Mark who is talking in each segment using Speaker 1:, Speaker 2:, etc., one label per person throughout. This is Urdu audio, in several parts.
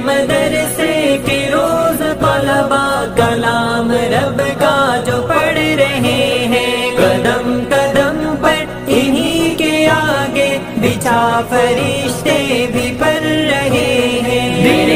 Speaker 1: مدرسے کے روز طلبا کلام رب کا جو پڑھ رہے ہیں، قدم قدم پر انہی کے آگے بچھا فرشتے بھی پڑھ رہے ہیں۔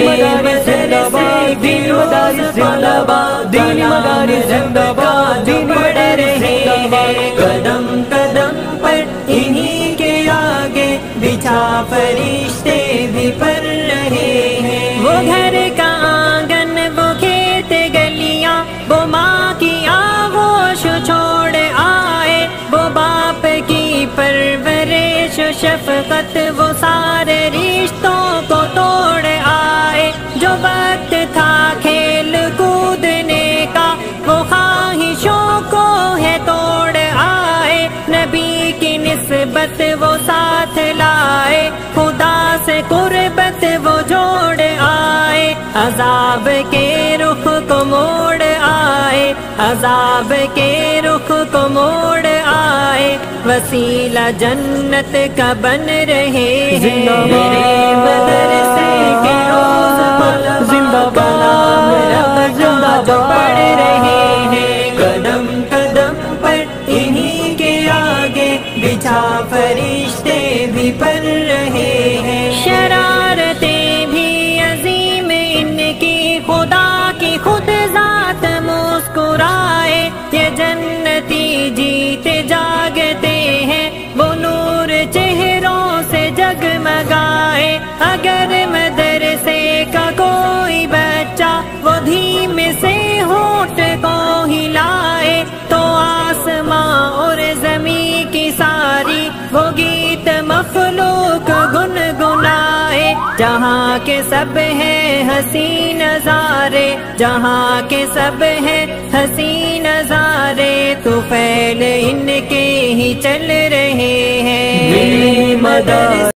Speaker 1: مدرسے کے روز طلبا کلام رب کا جو پڑھ رہے ہیں، قدم قدم پر انہی کے آگے بچھا فرشتے بھی پڑھ رہے ہیں۔ وہ گھر کا آنگن، وہ کھیت گلیاں، وہ ماں کی آغوش چھوڑ آئے، وہ باپ کی پرورش و شفقت، وہ سارے رشتوں کو توڑ آئے۔ جو وقت تھا کھیل کودنے کا، وہ خواہشوں کو ہے توڑ آئے، نبی کی نسبت وہ ساتھ لائے، خدا سے قربت وہ جوڑ آئے، عذاب کے رخ کو موڑ آئے، عذاب کے رخ کو موڑ آئے، وسیلہ جنت کا بن رہے ہیں۔ میرے مدرسے کے روز طلبا کلام رب کا جو پڑھ رہے ہیں، قدم قدم پر انہی کے آگے بچھا فرشتے بھی پڑھ رہے ہیں۔ شرارتیں بھی عظیم ان کی، خدا کی خود ذات مسکرائے، یہ جنتی جیتے جاگتے ہیں، وہ نور چہروں سے جگمگائے۔ اگر مدرسے کا کوئی بچہ وہ دھیمے سے ہونٹ کو ہلائے، تو آسماں اور زمین کی ساری وہ گیت مخلوق گنگنائے۔ جہاں کے سب ہیں حسین نظارے، جہاں کے سب ہیں حسین نظارے، تو پھیل ان کے ہی چل رہے ہیں۔